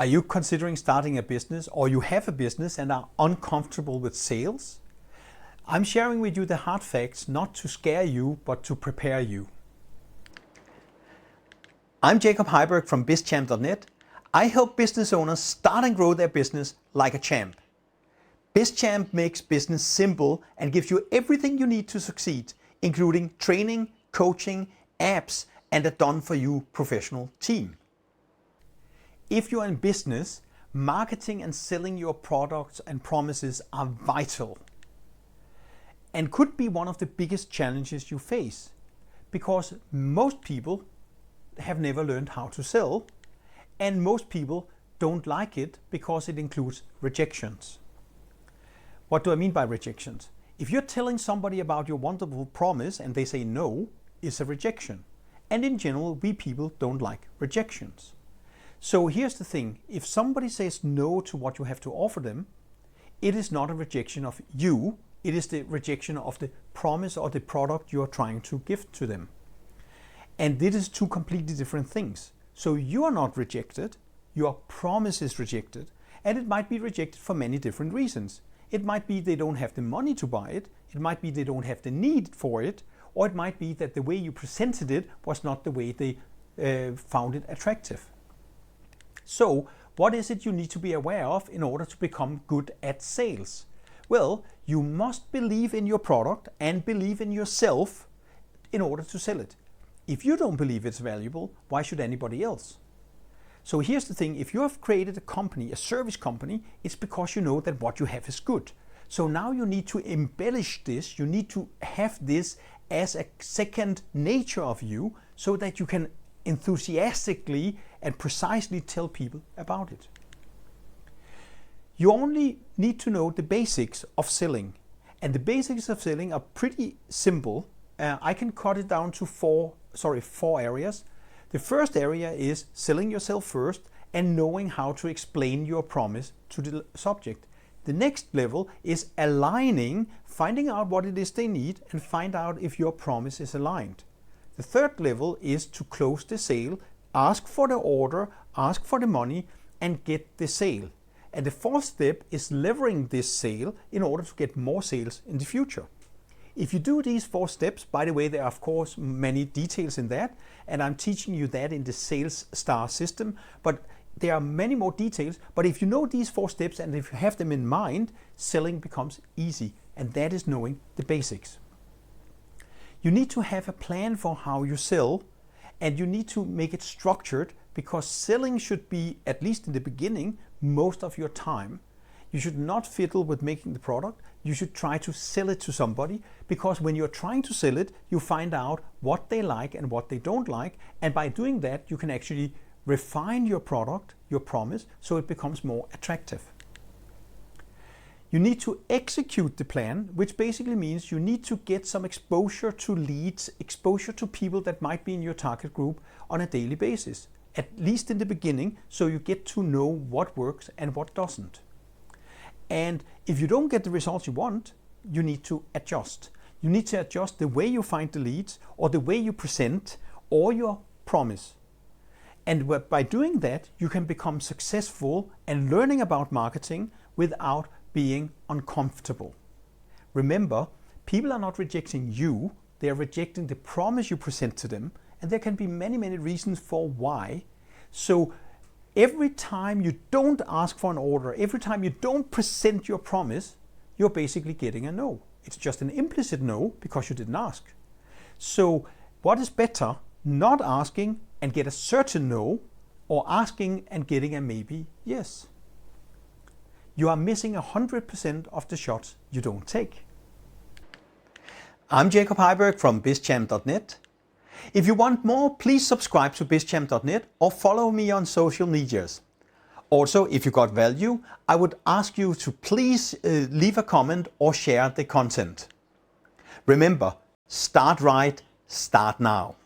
Are you considering starting a business, or you have a business and are uncomfortable with sales? I'm sharing with you the hard facts, not to scare you, but to prepare you. I'm Jacob Heiberg from bizchamp.net. I help business owners start and grow their business like a champ. BizChamp makes business simple and gives you everything you need to succeed, including training, coaching, apps, and a done-for-you professional team. If you're in business, marketing and selling your products and promises are vital and could be one of the biggest challenges you face, because most people have never learned how to sell, and most people don't like it because it includes rejections. What do I mean by rejections? If you're telling somebody about your wonderful promise and they say no, it's a rejection. And in general, we people don't like rejections. So here's the thing, if somebody says no to what you have to offer them, it is not a rejection of you, it is the rejection of the promise or the product you are trying to give to them. And this is two completely different things. So you are not rejected, your promise is rejected, and it might be rejected for many different reasons. It might be they don't have the money to buy it, it might be they don't have the need for it, or it might be that the way you presented it was not the way they found it attractive. So, what is it you need to be aware of in order to become good at sales? Well, you must believe in your product and believe in yourself in order to sell it. If you don't believe it's valuable, why should anybody else? So here's the thing, if you have created a company, a service company, it's because you know that what you have is good. So now you need to embellish this, you need to have this as a second nature of you so that you can enthusiastically and precisely tell people about it. You only need to know the basics of selling, and the basics of selling are pretty simple. I can cut it down to four areas. The first area is selling yourself first and knowing how to explain your promise to the subject. The next level is aligning, finding out what it is they need and find out if your promise is aligned. The third level is to close the sale, ask for the order, ask for the money, and get the sale. And the fourth step is leveraging this sale in order to get more sales in the future. If you do these 4 steps, by the way, there are of course many details in that, and I'm teaching you that in the Sales Star system, but there are many more details. But if you know these 4 steps and if you have them in mind, selling becomes easy, and that is knowing the basics. You need to have a plan for how you sell, and you need to make it structured, because selling should be, at least in the beginning, most of your time. You should not fiddle with making the product. You should try to sell it to somebody, because when you're trying to sell it, you find out what they like and what they don't like. And by doing that, you can actually refine your product, your promise, so it becomes more attractive. You need to execute the plan, which basically means you need to get some exposure to leads, exposure to people that might be in your target group on a daily basis, at least in the beginning, so you get to know what works and what doesn't. And if you don't get the results you want, you need to adjust. You need to adjust the way you find the leads, or the way you present, or your promise. And by doing that, you can become successful and learning about marketing without being uncomfortable. Remember, people are not rejecting you, they are rejecting the promise you present to them, and there can be many, many reasons for why. So every time you don't ask for an order, every time you don't present your promise, you're basically getting a no. It's just an implicit no because you didn't ask. So what is better, not asking and get a certain no, or asking and getting a maybe yes? You are missing 100% of the shots you don't take. I'm Jacob Heiberg from bizchamp.net. If you want more, please subscribe to bizchamp.net or follow me on social medias. Also, if you got value, I would ask you to please leave a comment or share the content. Remember, start right, start now.